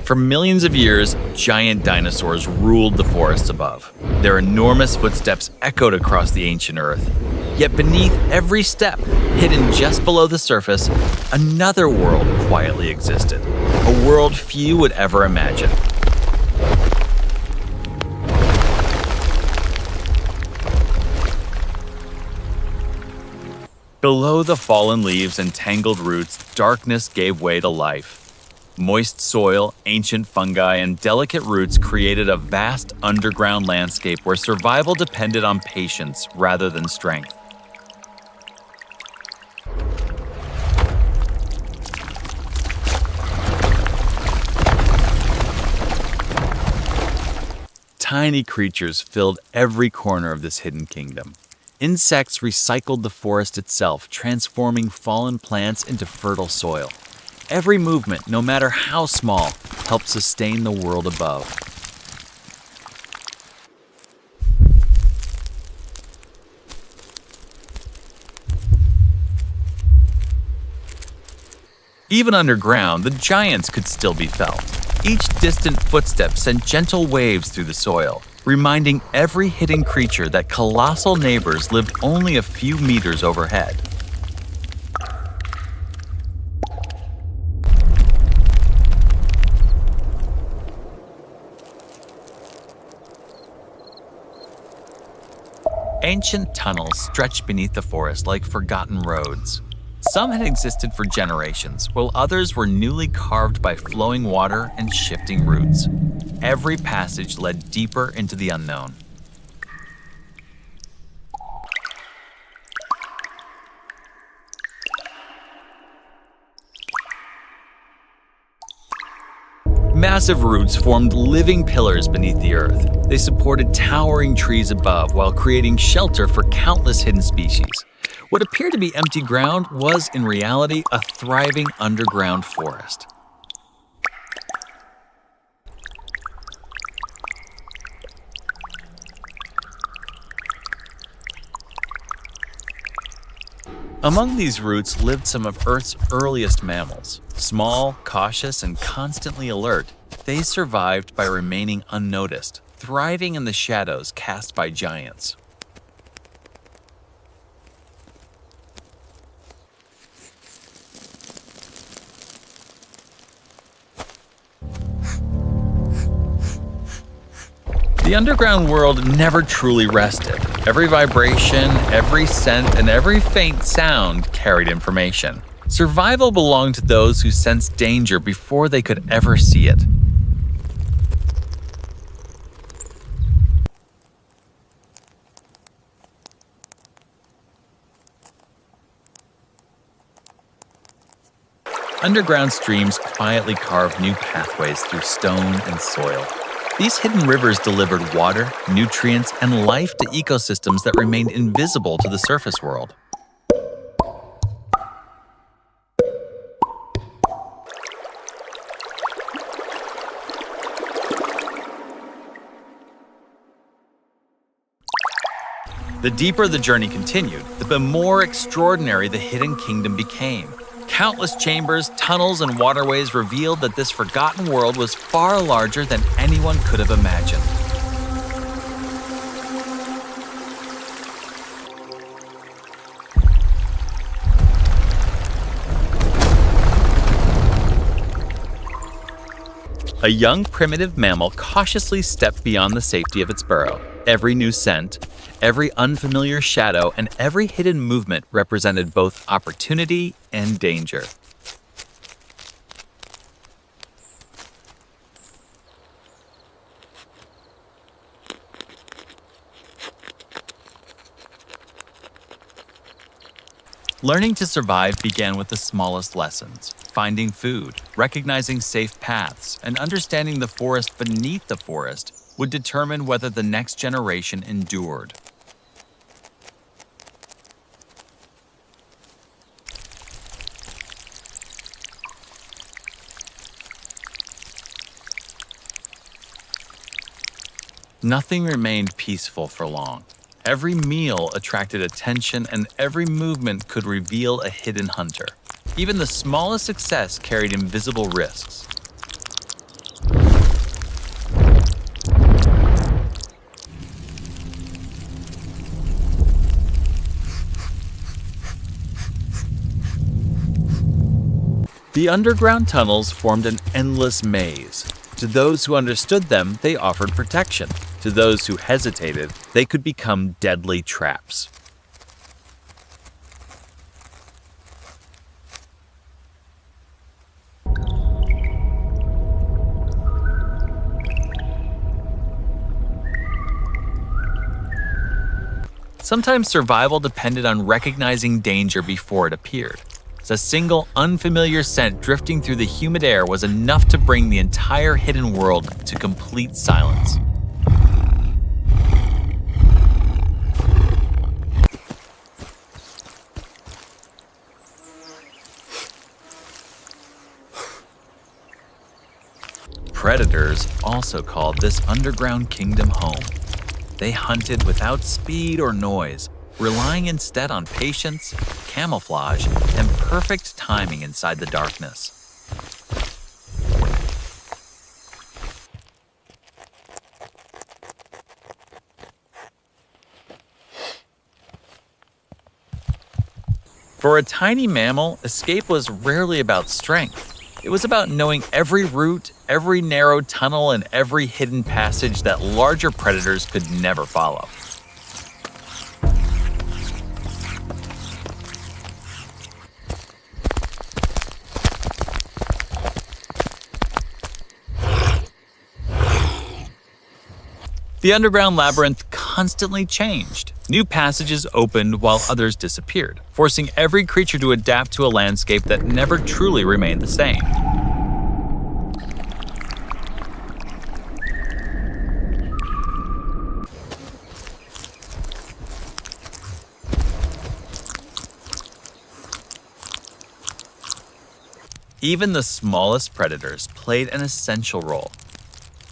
For millions of years, giant dinosaurs ruled the forests above. Their enormous footsteps echoed across the ancient earth. Yet beneath every step, hidden just below the surface, another world quietly existed. A world few would ever imagine. Below the fallen leaves and tangled roots, darkness gave way to life. Moist soil, ancient fungi, and delicate roots created a vast underground landscape where survival depended on patience rather than strength. Tiny creatures filled every corner of this hidden kingdom. Insects recycled the forest itself, transforming fallen plants into fertile soil. Every movement, no matter how small, helped sustain the world above. Even underground, the giants could still be felt. Each distant footstep sent gentle waves through the soil, reminding every hidden creature that colossal neighbors lived only a few meters overhead. Ancient tunnels stretched beneath the forest like forgotten roads. Some had existed for generations, while others were newly carved by flowing water and shifting roots. Every passage led deeper into the unknown. Massive roots formed living pillars beneath the earth. They supported towering trees above while creating shelter for countless hidden species. What appeared to be empty ground was, in reality, a thriving underground forest. Among these roots lived some of Earth's earliest mammals. Small, cautious, and constantly alert, they survived by remaining unnoticed, thriving in the shadows cast by giants. The underground world never truly rested. Every vibration, every scent, and every faint sound carried information. Survival belonged to those who sensed danger before they could ever see it. Underground streams quietly carved new pathways through stone and soil. These hidden rivers delivered water, nutrients, and life to ecosystems that remained invisible to the surface world. The deeper the journey continued, the more extraordinary the hidden kingdom became. Countless chambers, tunnels, and waterways revealed that this forgotten world was far larger than anyone could have imagined. A young primitive mammal cautiously stepped beyond the safety of its burrow. Every new scent, every unfamiliar shadow, and every hidden movement represented both opportunity and danger. Learning to survive began with the smallest lessons: finding food, recognizing safe paths, and understanding the forest beneath the forest would determine whether the next generation endured. Nothing remained peaceful for long. Every meal attracted attention, and every movement could reveal a hidden hunter. Even the smallest success carried invisible risks. The underground tunnels formed an endless maze. To those who understood them, they offered protection. To those who hesitated, they could become deadly traps. Sometimes survival depended on recognizing danger before it appeared. A single, unfamiliar scent drifting through the humid air was enough to bring the entire hidden world to complete silence. Predators also called this underground kingdom home. They hunted without speed or noise, relying instead on patience, camouflage, and perfect timing inside the darkness. For a tiny mammal, escape was rarely about strength. It was about knowing every route, every narrow tunnel, and every hidden passage that larger predators could never follow. The underground labyrinth constantly changed. New passages opened while others disappeared, forcing every creature to adapt to a landscape that never truly remained the same. Even the smallest predators played an essential role.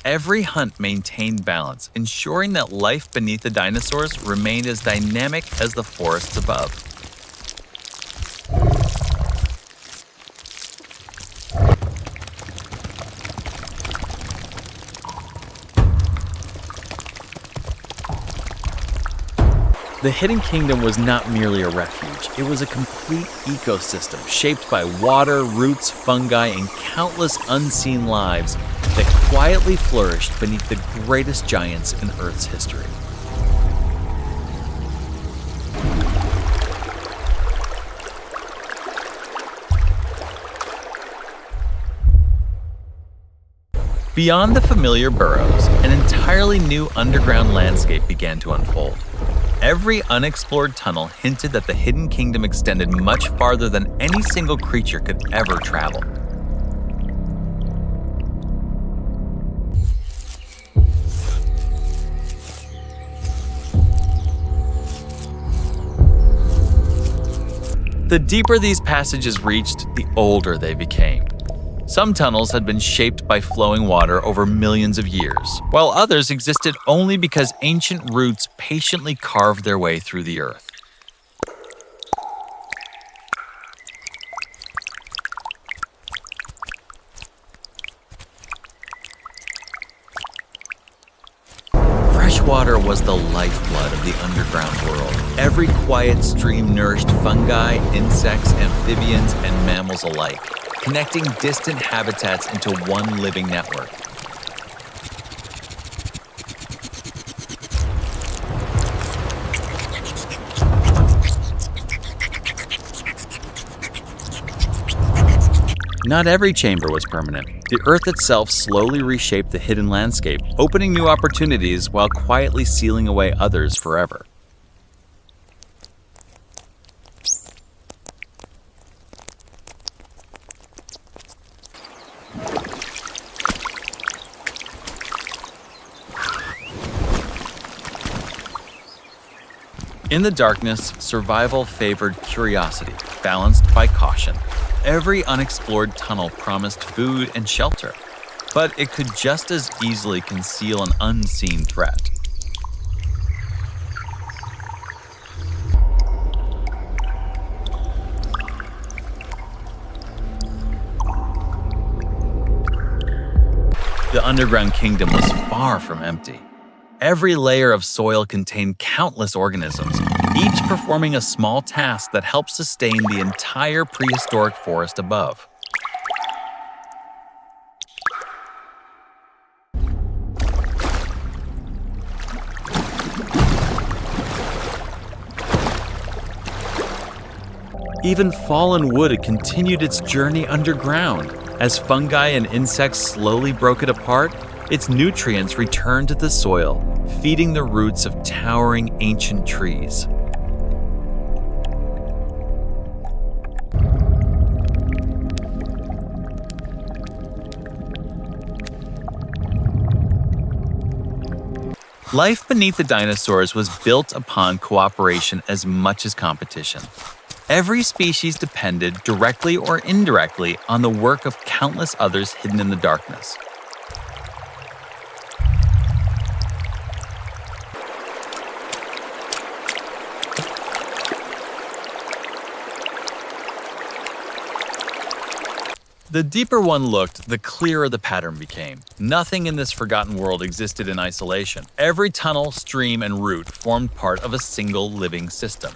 Every hunt maintained balance, ensuring that life beneath the dinosaurs remained as dynamic as the forests above. The Hidden Kingdom was not merely a refuge, it was a complete ecosystem shaped by water, roots, fungi, and countless unseen lives that quietly flourished beneath the greatest giants in Earth's history. Beyond the familiar burrows, an entirely new underground landscape began to unfold. Every unexplored tunnel hinted that the Hidden Kingdom extended much farther than any single creature could ever travel. The deeper these passages reached, the older they became. Some tunnels had been shaped by flowing water over millions of years, while others existed only because ancient roots patiently carved their way through the earth. Fresh water was the lifeblood of the underground world. Every quiet stream nourished fungi, insects, amphibians, and mammals alike, connecting distant habitats into one living network. Not every chamber was permanent. The Earth itself slowly reshaped the hidden landscape, opening new opportunities while quietly sealing away others forever. In the darkness, survival favored curiosity, balanced by caution. Every unexplored tunnel promised food and shelter, but it could just as easily conceal an unseen threat. The underground kingdom was far from empty. Every layer of soil contained countless organisms, each performing a small task that helped sustain the entire prehistoric forest above. Even fallen wood had continued its journey underground. As fungi and insects slowly broke it apart, its nutrients returned to the soil, feeding the roots of towering ancient trees. Life beneath the dinosaurs was built upon cooperation as much as competition. Every species depended, directly or indirectly, on the work of countless others hidden in the darkness. The deeper one looked, the clearer the pattern became. Nothing in this forgotten world existed in isolation. Every tunnel, stream, and root formed part of a single living system.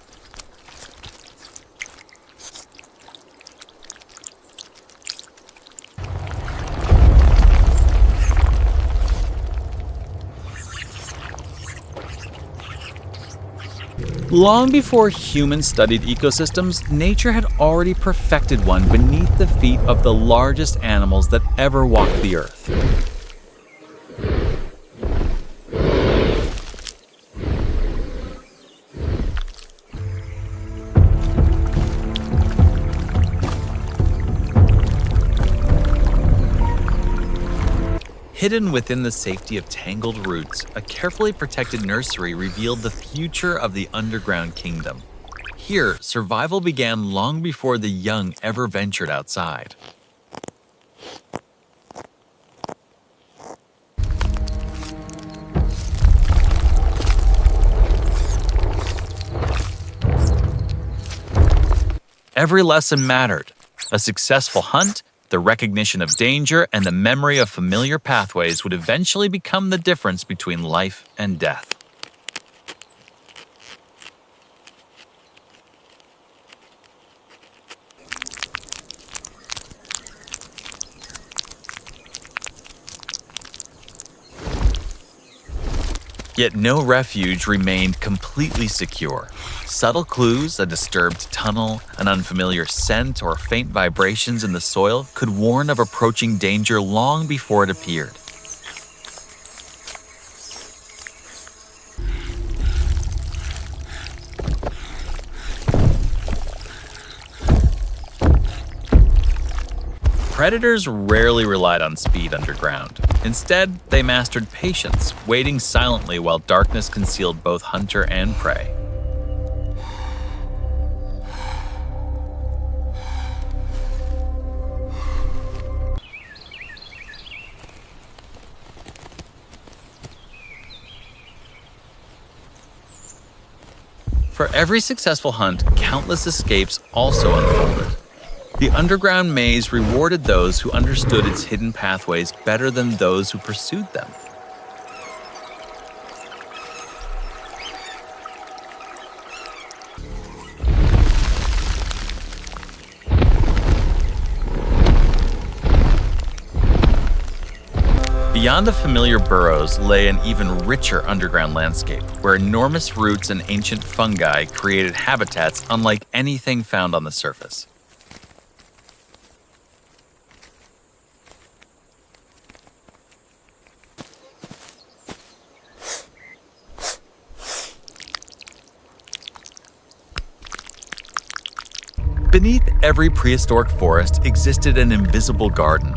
Long before humans studied ecosystems, nature had already perfected one beneath the feet of the largest animals that ever walked the earth. Hidden within the safety of tangled roots, a carefully protected nursery revealed the future of the underground kingdom. Here, survival began long before the young ever ventured outside. Every lesson mattered. A successful hunt, the recognition of danger, and the memory of familiar pathways would eventually become the difference between life and death. Yet no refuge remained completely secure. Subtle clues, a disturbed tunnel, an unfamiliar scent, or faint vibrations in the soil could warn of approaching danger long before it appeared. Predators rarely relied on speed underground. Instead, they mastered patience, waiting silently while darkness concealed both hunter and prey. For every successful hunt, countless escapes also unfolded. The underground maze rewarded those who understood its hidden pathways better than those who pursued them. Beyond the familiar burrows lay an even richer underground landscape, where enormous roots and ancient fungi created habitats unlike anything found on the surface. Beneath every prehistoric forest existed an invisible garden.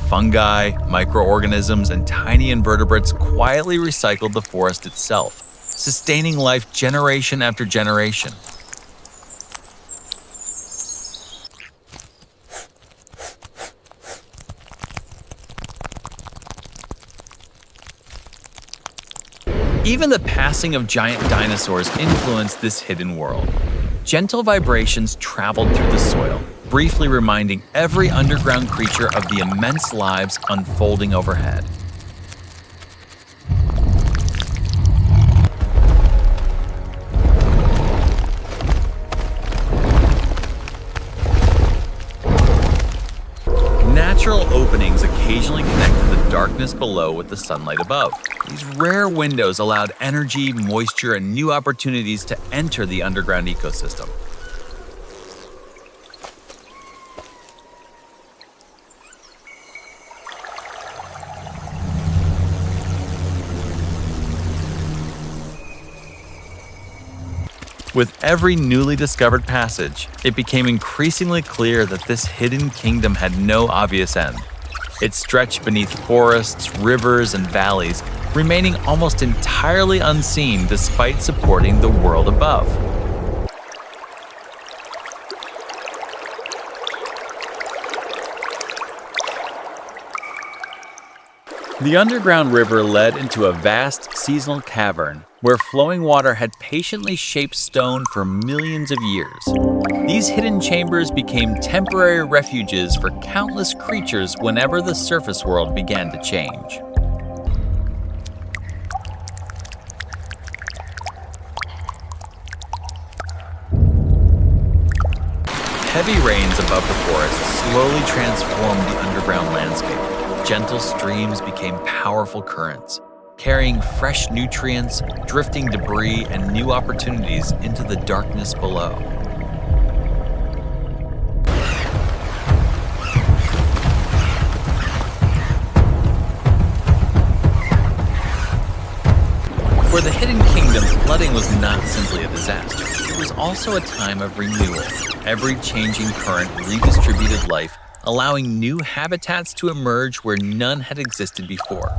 Fungi, microorganisms, and tiny invertebrates quietly recycled the forest itself, sustaining life generation after generation. Even the passing of giant dinosaurs influenced this hidden world. Gentle vibrations traveled through the soil, briefly reminding every underground creature of the immense lives unfolding overhead. Natural openings occasionally connected the darkness below with the sunlight above. These rare windows allowed energy, moisture, and new opportunities to enter the underground ecosystem. With every newly discovered passage, it became increasingly clear that this hidden kingdom had no obvious end. It stretched beneath forests, rivers, and valleys, remaining almost entirely unseen despite supporting the world above. The underground river led into a vast seasonal cavern where flowing water had patiently shaped stone for millions of years. These hidden chambers became temporary refuges for countless creatures whenever the surface world began to change. Heavy rains above the forest slowly transformed the underground landscape. Gentle streams became powerful currents, carrying fresh nutrients, drifting debris, and new opportunities into the darkness below. For the Hidden Kingdom, flooding was not simply a disaster. It was also a time of renewal. Every changing current redistributed life, allowing new habitats to emerge where none had existed before.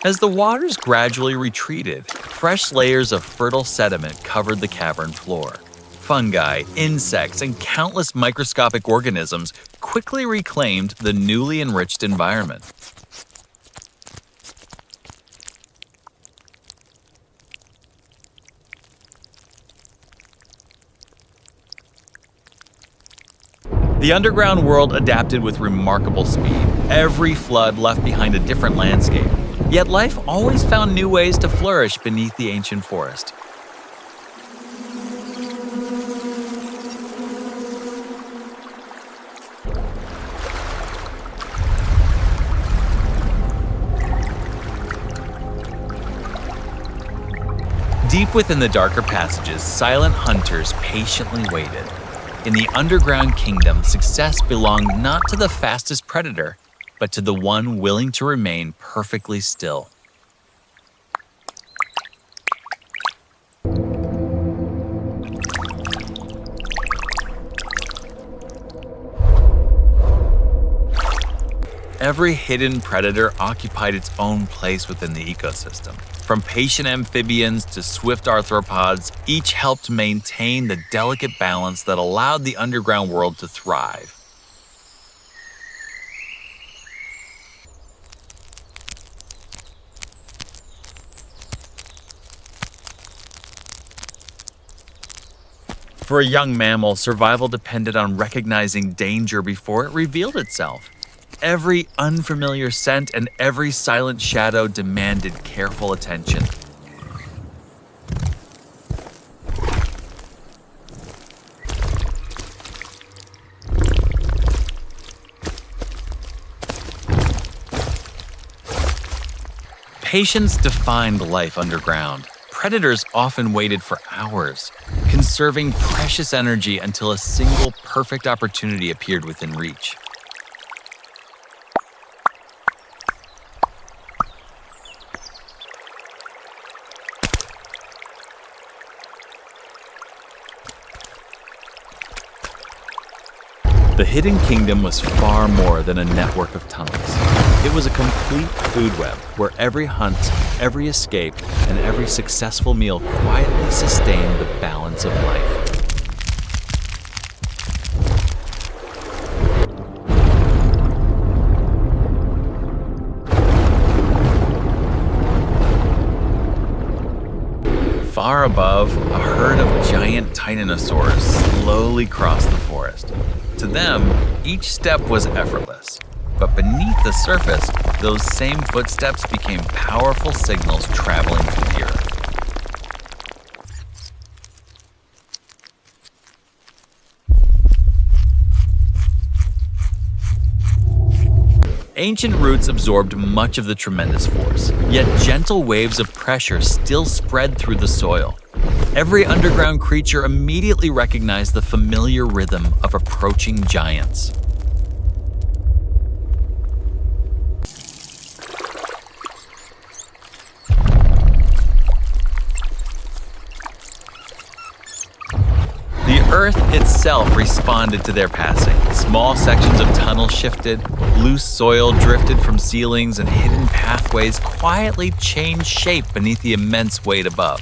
As the waters gradually retreated, fresh layers of fertile sediment covered the cavern floor. Fungi, insects, and countless microscopic organisms quickly reclaimed the newly enriched environment. The underground world adapted with remarkable speed. Every flood left behind a different landscape, yet life always found new ways to flourish beneath the ancient forest. Deep within the darker passages, silent hunters patiently waited. In the underground kingdom, success belonged not to the fastest predator, but to the one willing to remain perfectly still. Every hidden predator occupied its own place within the ecosystem. From patient amphibians to swift arthropods, each helped maintain the delicate balance that allowed the underground world to thrive. For a young mammal, survival depended on recognizing danger before it revealed itself. Every unfamiliar scent and every silent shadow demanded careful attention. Patience defined life underground. Predators often waited for hours, conserving precious energy until a single perfect opportunity appeared within reach. The Hidden Kingdom was far more than a network of tunnels. It was a complete food web where every hunt, every escape, and every successful meal quietly sustained the balance of life. Far above, a herd of giant Titanosaurs slowly crossed the forest. To them, each step was effortless. But beneath the surface, those same footsteps became powerful signals traveling through the earth. Ancient roots absorbed much of the tremendous force, yet gentle waves of pressure still spread through the soil. Every underground creature immediately recognized the familiar rhythm of approaching giants. The Earth itself responded to their passing. Small sections of tunnel shifted, loose soil drifted from ceilings, and hidden pathways quietly changed shape beneath the immense weight above.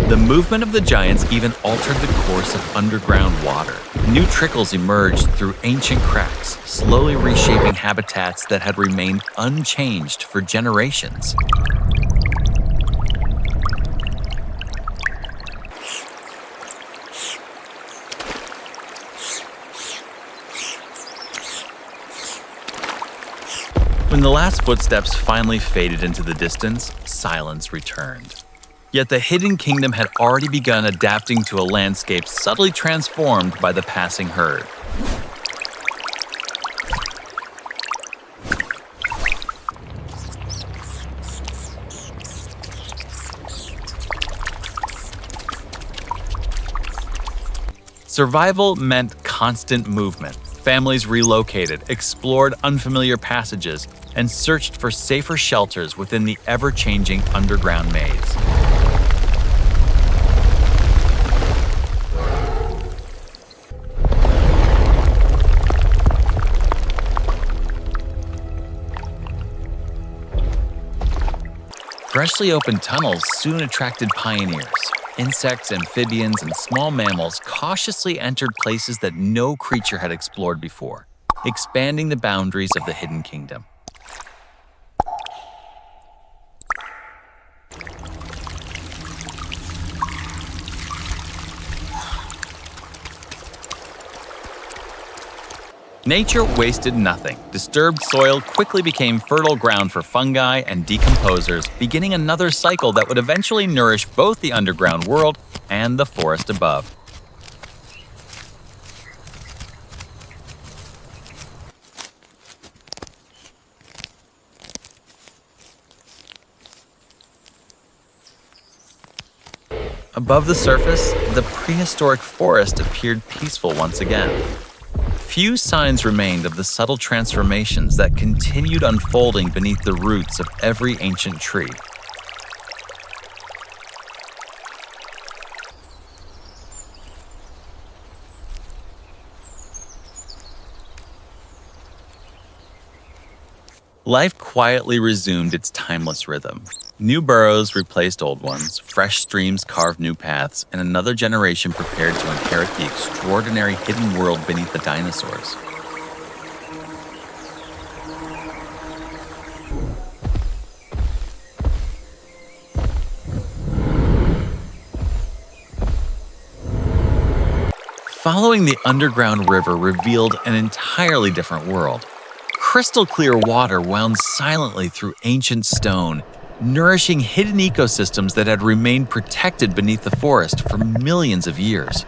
The movement of the giants even altered the course of underground water. New trickles emerged through ancient cracks, slowly reshaping habitats that had remained unchanged for generations. When the last footsteps finally faded into the distance, silence returned. Yet the Hidden Kingdom had already begun adapting to a landscape subtly transformed by the passing herd. Survival meant constant movement. Families relocated, explored unfamiliar passages, and searched for safer shelters within the ever-changing underground maze. Freshly opened tunnels soon attracted pioneers. Insects, amphibians, and small mammals cautiously entered places that no creature had explored before, expanding the boundaries of the Hidden Kingdom. Nature wasted nothing. Disturbed soil quickly became fertile ground for fungi and decomposers, beginning another cycle that would eventually nourish both the underground world and the forest above. Above the surface, the prehistoric forest appeared peaceful once again. Few signs remained of the subtle transformations that continued unfolding beneath the roots of every ancient tree. Life quietly resumed its timeless rhythm. New burrows replaced old ones, fresh streams carved new paths, and another generation prepared to inherit the extraordinary hidden world beneath the dinosaurs. Following the underground river revealed an entirely different world. Crystal clear water wound silently through ancient stone, nourishing hidden ecosystems that had remained protected beneath the forest for millions of years.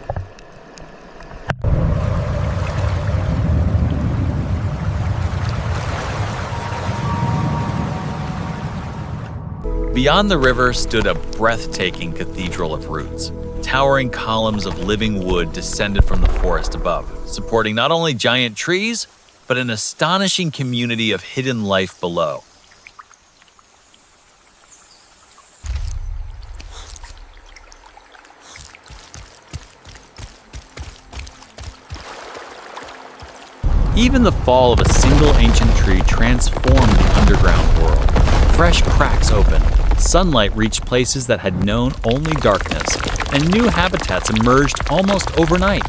Beyond the river stood a breathtaking cathedral of roots. Towering columns of living wood descended from the forest above, supporting not only giant trees, but an astonishing community of hidden life below. Even the fall of a single ancient tree transformed the underground world. Fresh cracks opened, sunlight reached places that had known only darkness, and new habitats emerged almost overnight.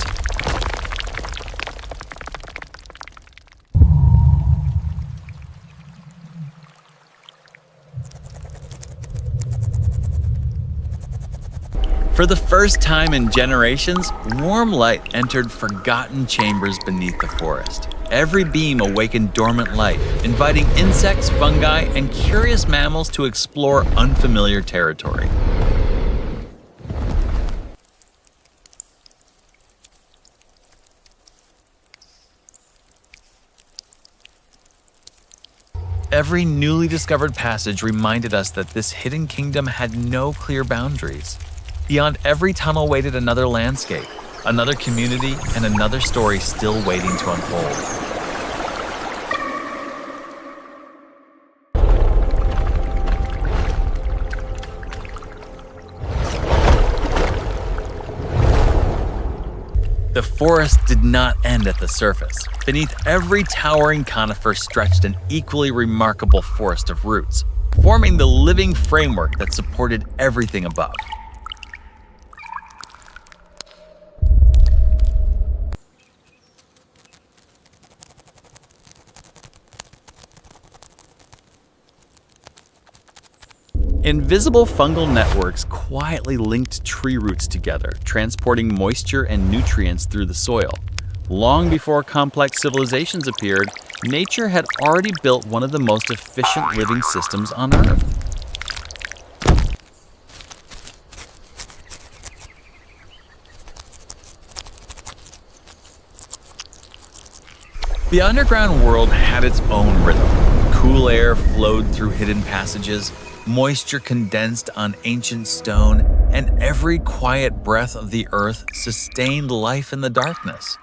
For the first time in generations, warm light entered forgotten chambers beneath the forest. Every beam awakened dormant life, inviting insects, fungi, and curious mammals to explore unfamiliar territory. Every newly discovered passage reminded us that this hidden kingdom had no clear boundaries. Beyond every tunnel waited another landscape, another community, and another story still waiting to unfold. The forest did not end at the surface. Beneath every towering conifer stretched an equally remarkable forest of roots, forming the living framework that supported everything above. Invisible fungal networks quietly linked tree roots together, transporting moisture and nutrients through the soil. Long before complex civilizations appeared, nature had already built one of the most efficient living systems on Earth. The underground world had its own rhythm. Cool air flowed through hidden passages, moisture condensed on ancient stone, and every quiet breath of the earth sustained life in the darkness.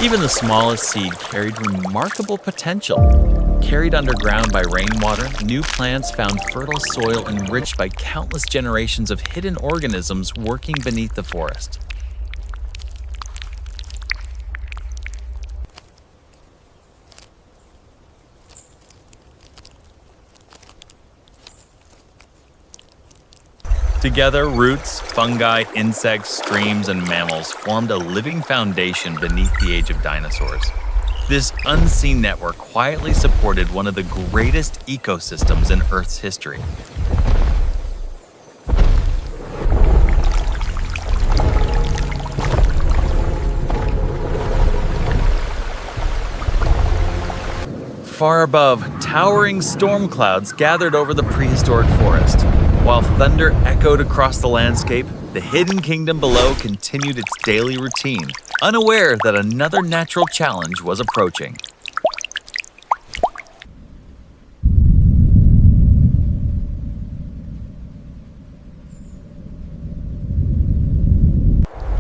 Even the smallest seed carried remarkable potential. Carried underground by rainwater, new plants found fertile soil enriched by countless generations of hidden organisms working beneath the forest. Together, roots, fungi, insects, streams, and mammals formed a living foundation beneath the Age of Dinosaurs. This unseen network quietly supported one of the greatest ecosystems in Earth's history. Far above, towering storm clouds gathered over the prehistoric forest. While thunder echoed across the landscape, the hidden kingdom below continued its daily routine, unaware that another natural challenge was approaching.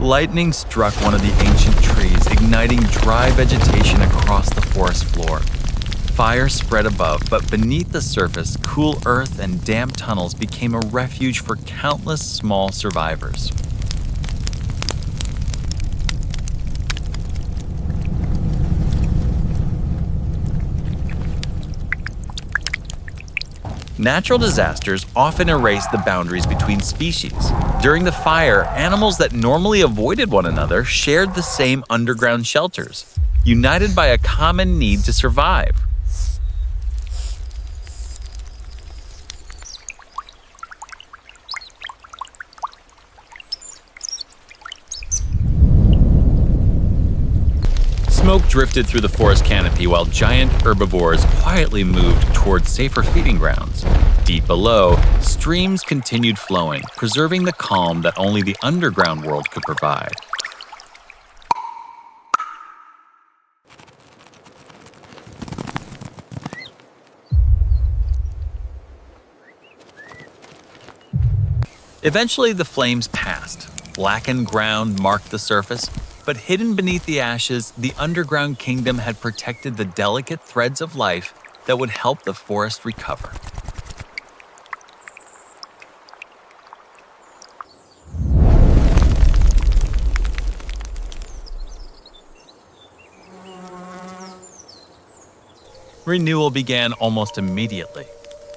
Lightning struck one of the ancient trees, igniting dry vegetation across the forest floor. Fire spread above, but beneath the surface, cool earth and damp tunnels became a refuge for countless small survivors. Natural disasters often erase the boundaries between species. During the fire, animals that normally avoided one another shared the same underground shelters, united by a common need to survive. Smoke drifted through the forest canopy while giant herbivores quietly moved towards safer feeding grounds. Deep below, streams continued flowing, preserving the calm that only the underground world could provide. Eventually, the flames passed. Blackened ground marked the surface, but hidden beneath the ashes, the underground kingdom had protected the delicate threads of life that would help the forest recover. Renewal began almost immediately.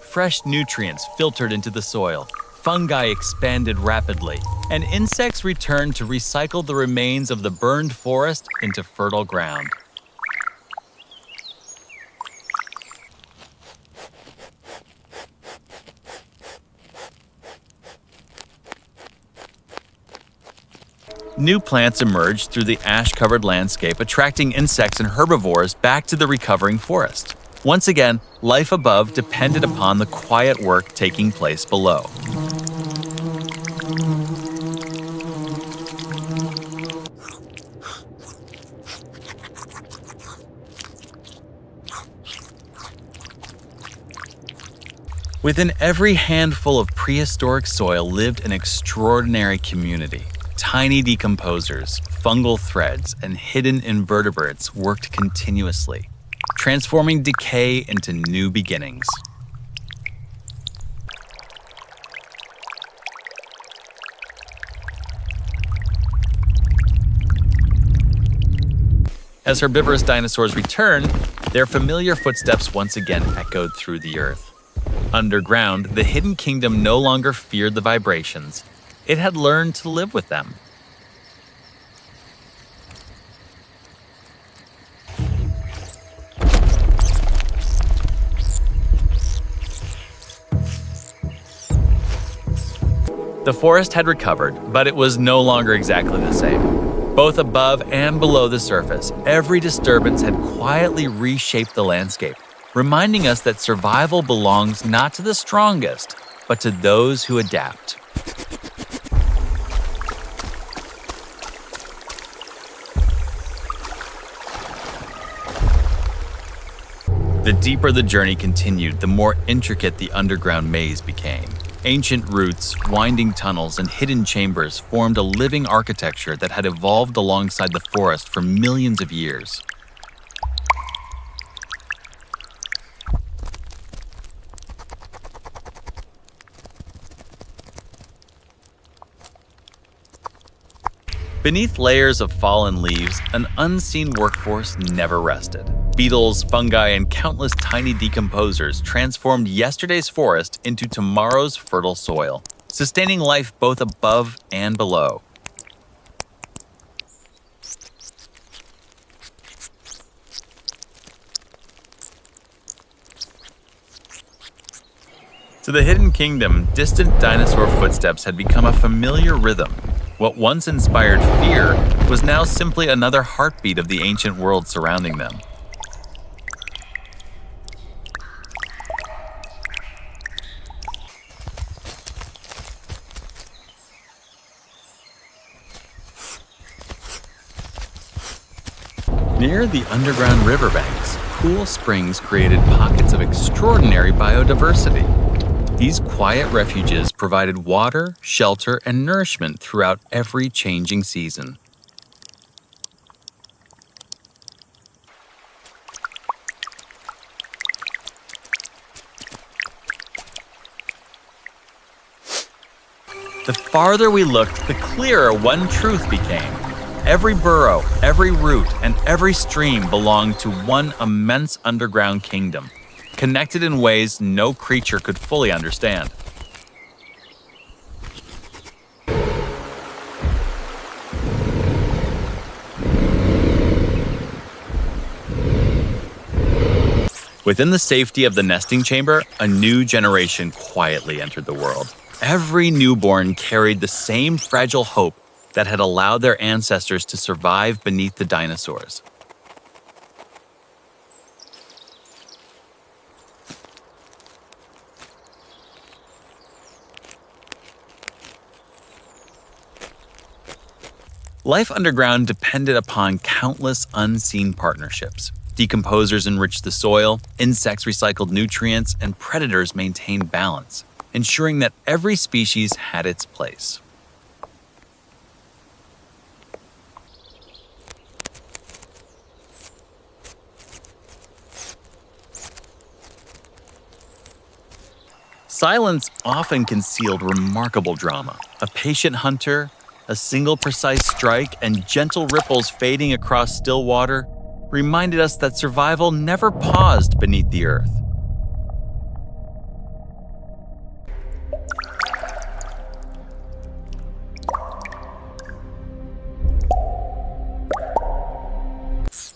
Fresh nutrients filtered into the soil, fungi expanded rapidly, and insects returned to recycle the remains of the burned forest into fertile ground. New plants emerged through the ash-covered landscape, attracting insects and herbivores back to the recovering forest. Once again, life above depended upon the quiet work taking place below. Within every handful of prehistoric soil lived an extraordinary community. Tiny decomposers, fungal threads, and hidden invertebrates worked continuously, transforming decay into new beginnings. As herbivorous dinosaurs returned, their familiar footsteps once again echoed through the earth. Underground, the hidden kingdom no longer feared the vibrations. It had learned to live with them. The forest had recovered, but it was no longer exactly the same. Both above and below the surface, every disturbance had quietly reshaped the landscape, reminding us that survival belongs not to the strongest, but to those who adapt. The deeper the journey continued, the more intricate the underground maze became. Ancient roots, winding tunnels, and hidden chambers formed a living architecture that had evolved alongside the forest for millions of years. Beneath layers of fallen leaves, an unseen workforce never rested. Beetles, fungi, and countless tiny decomposers transformed yesterday's forest into tomorrow's fertile soil, sustaining life both above and below. To the hidden kingdom, distant dinosaur footsteps had become a familiar rhythm. What once inspired fear was now simply another heartbeat of the ancient world surrounding them. Near the underground riverbanks, cool springs created pockets of extraordinary biodiversity. These quiet refuges provided water, shelter, and nourishment throughout every changing season. The farther we looked, the clearer one truth became. Every burrow, every root, and every stream belonged to one immense underground kingdom, connected in ways no creature could fully understand. Within the safety of the nesting chamber, a new generation quietly entered the world. Every newborn carried the same fragile hope that had allowed their ancestors to survive beneath the dinosaurs. Life underground depended upon countless unseen partnerships. Decomposers enriched the soil, insects recycled nutrients, and predators maintained balance, ensuring that every species had its place. Silence often concealed remarkable drama. A patient hunter, a single precise strike, and gentle ripples fading across still water reminded us that survival never paused beneath the earth.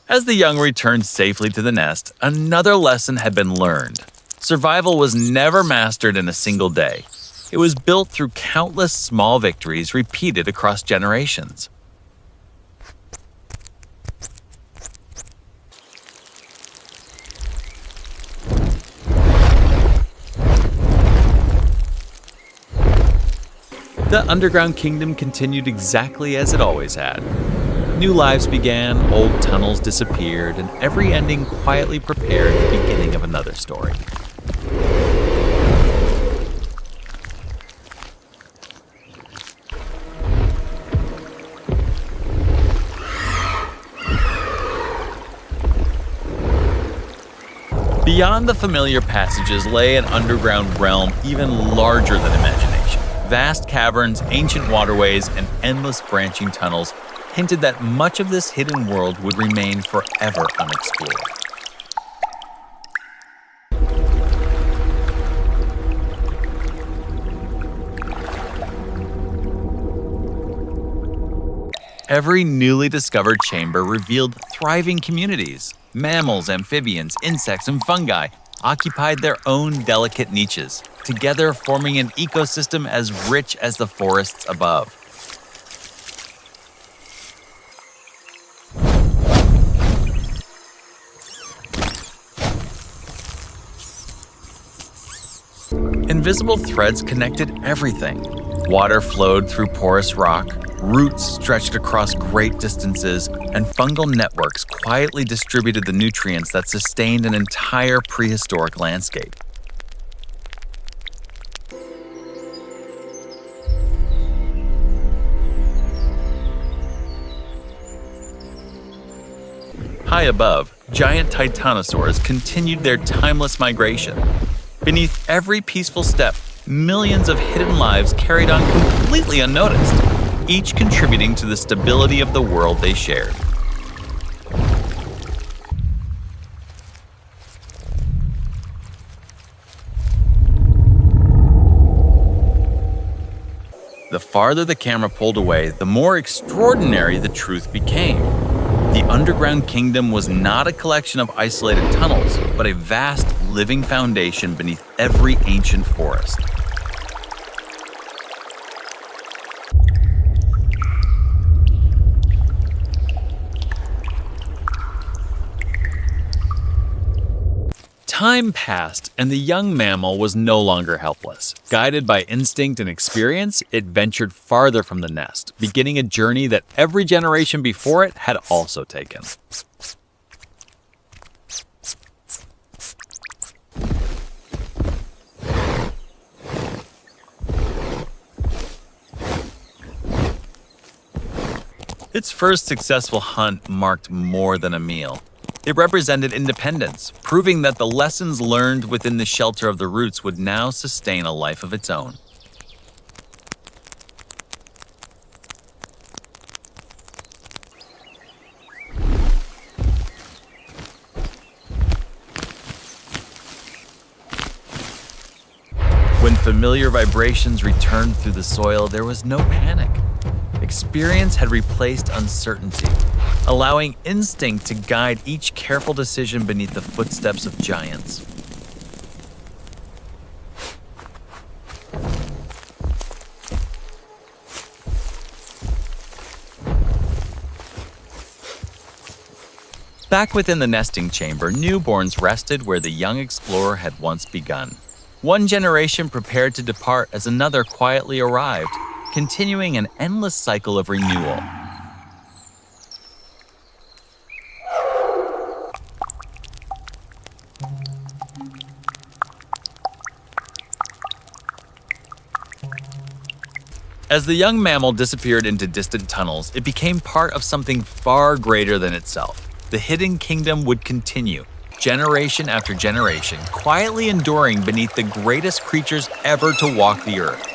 As the young returned safely to the nest, another lesson had been learned. Survival was never mastered in a single day. It was built through countless small victories repeated across generations. The underground kingdom continued exactly as it always had. New lives began, old tunnels disappeared, and every ending quietly prepared the beginning of another story. Beyond the familiar passages lay an underground realm even larger than imagination. Vast caverns, ancient waterways, and endless branching tunnels hinted that much of this hidden world would remain forever unexplored. Every newly discovered chamber revealed thriving communities. Mammals, amphibians, insects, and fungi occupied their own delicate niches, together forming an ecosystem as rich as the forests above. Invisible threads connected everything. Water flowed through porous rock, roots stretched across great distances, and fungal networks quietly distributed the nutrients that sustained an entire prehistoric landscape. High above, giant Titanosaurs continued their timeless migration. Beneath every peaceful step, millions of hidden lives carried on completely unnoticed, each contributing to the stability of the world they shared. The farther the camera pulled away, the more extraordinary the truth became. The underground kingdom was not a collection of isolated tunnels, but a vast living foundation beneath every ancient forest. Time passed, and the young mammal was no longer helpless. Guided by instinct and experience, it ventured farther from the nest, beginning a journey that every generation before it had also taken. Its first successful hunt marked more than a meal. It represented independence, proving that the lessons learned within the shelter of the roots would now sustain a life of its own. When familiar vibrations returned through the soil, there was no panic. Experience had replaced uncertainty, allowing instinct to guide each careful decision beneath the footsteps of giants. Back within the nesting chamber, newborns rested where the young explorer had once begun. One generation prepared to depart as another quietly arrived, continuing an endless cycle of renewal. As the young mammal disappeared into distant tunnels, it became part of something far greater than itself. The hidden kingdom would continue, generation after generation, quietly enduring beneath the greatest creatures ever to walk the earth.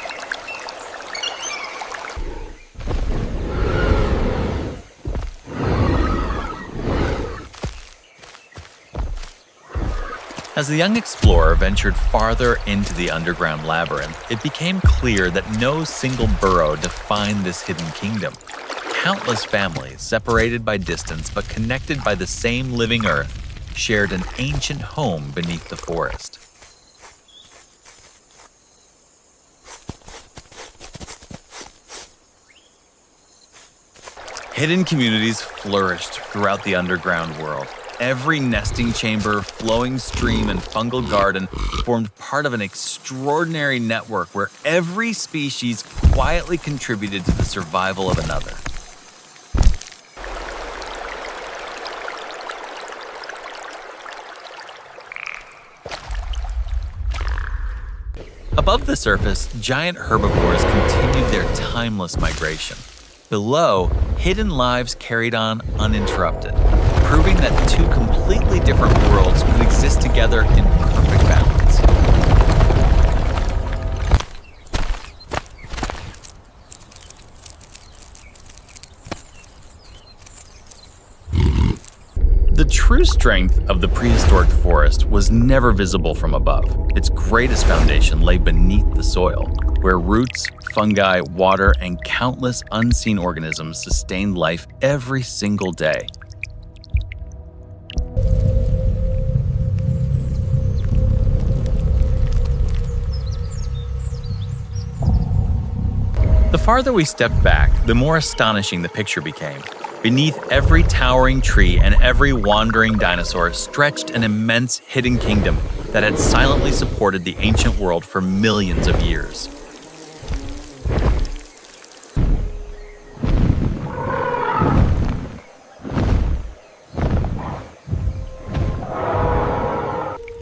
As the young explorer ventured farther into the underground labyrinth, it became clear that no single burrow defined this hidden kingdom. Countless families, separated by distance but connected by the same living earth, shared an ancient home beneath the forest. Hidden communities flourished throughout the underground world. Every nesting chamber, flowing stream, and fungal garden formed part of an extraordinary network where every species quietly contributed to the survival of another. Above the surface, giant herbivores continued their timeless migration. Below, hidden lives carried on uninterrupted, proving that two completely different worlds could exist together strength of the prehistoric forest was never visible from above. Its greatest foundation lay beneath the soil, where roots, fungi, water, and countless unseen organisms sustained life every single day. The farther we stepped back, the more astonishing the picture became. Beneath every towering tree and every wandering dinosaur stretched an immense hidden kingdom that had silently supported the ancient world for millions of years.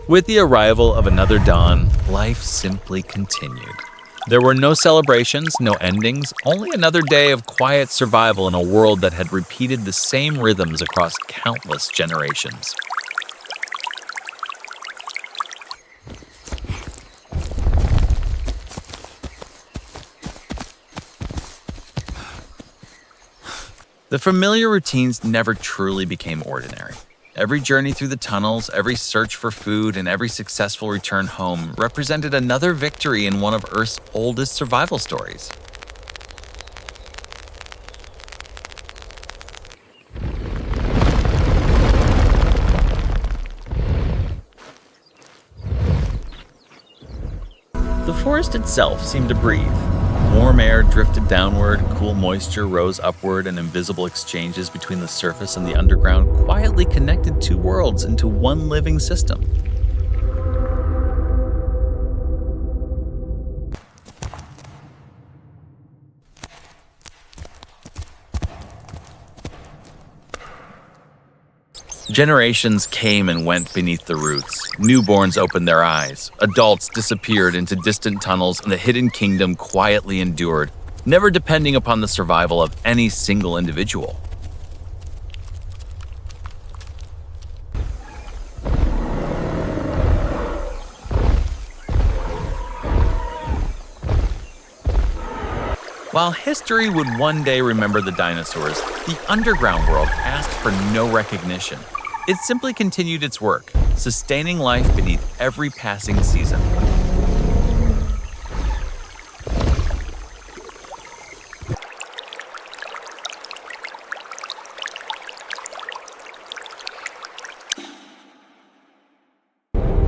With the arrival of another dawn, life simply continued. There were no celebrations, no endings, only another day of quiet survival in a world that had repeated the same rhythms across countless generations. The familiar routines never truly became ordinary. Every journey through the tunnels, every search for food, and every successful return home represented another victory in one of Earth's oldest survival stories. The forest itself seemed to breathe. Warm air drifted downward, cool moisture rose upward, and invisible exchanges between the surface and the underground quietly connected two worlds into one living system. Generations came and went beneath the roots. Newborns opened their eyes. Adults disappeared into distant tunnels, and the hidden kingdom quietly endured, never depending upon the survival of any single individual. While history would one day remember the dinosaurs, the underground world asked for no recognition. It simply continued its work, sustaining life beneath every passing season.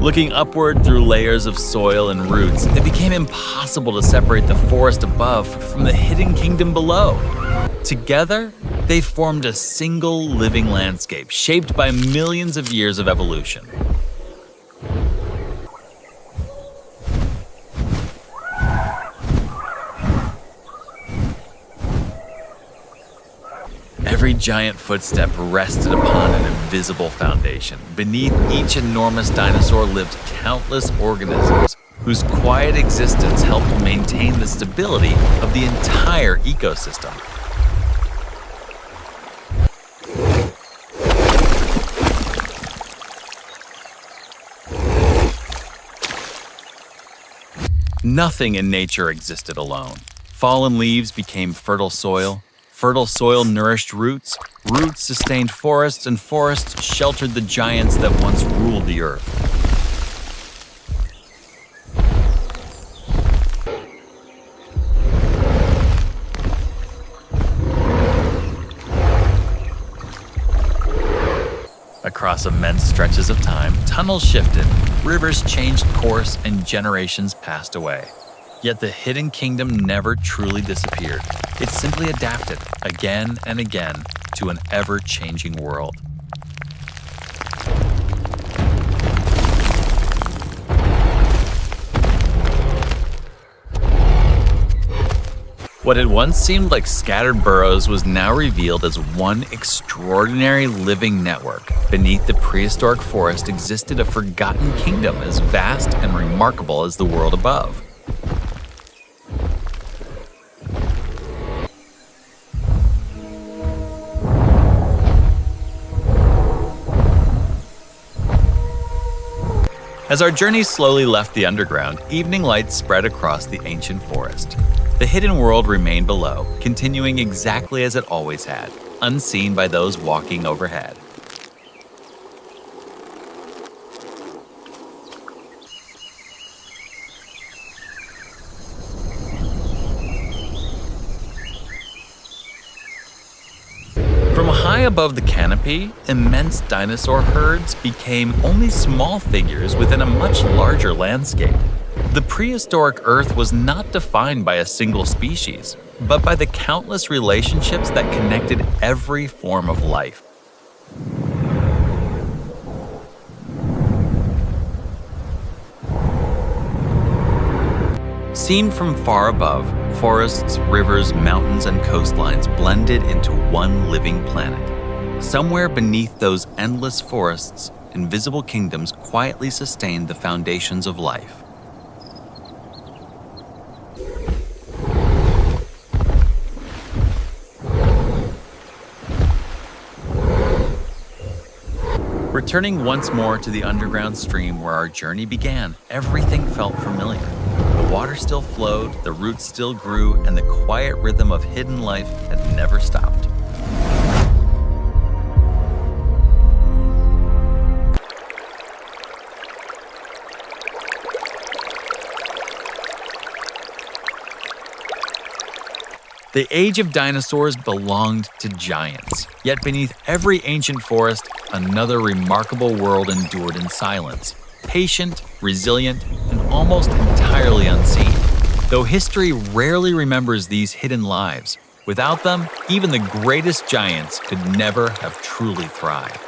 Looking upward through layers of soil and roots, it became impossible to separate the forest above from the hidden kingdom below. Together, they formed a single living landscape shaped by millions of years of evolution. Every giant footstep rested upon an invisible foundation. Beneath each enormous dinosaur lived countless organisms whose quiet existence helped maintain the stability of the entire ecosystem. Nothing in nature existed alone. Fallen leaves became fertile soil nourished roots, roots sustained forests, and forests sheltered the giants that once ruled the earth. Across immense stretches of time, tunnels shifted, rivers changed course, and generations passed away. Yet the hidden kingdom never truly disappeared. It simply adapted, again and again, to an ever-changing world. What had once seemed like scattered burrows was now revealed as one extraordinary living network. Beneath the prehistoric forest existed a forgotten kingdom as vast and remarkable as the world above. As our journey slowly left the underground, evening light spread across the ancient forest. The hidden world remained below, continuing exactly as it always had, unseen by those walking overhead. above the canopy, immense dinosaur herds became only small figures within a much larger landscape. The prehistoric Earth was not defined by a single species, but by the countless relationships that connected every form of life. Seen from far above, forests, rivers, mountains, and coastlines blended into one living planet. Somewhere beneath those endless forests, invisible kingdoms quietly sustained the foundations of life. Returning once more to the underground stream where our journey began, everything felt familiar. The water still flowed, the roots still grew, and the quiet rhythm of hidden life had never stopped. The Age of Dinosaurs belonged to giants, yet beneath every ancient forest, another remarkable world endured in silence, patient, resilient, and almost entirely unseen. Though history rarely remembers these hidden lives, without them, even the greatest giants could never have truly thrived.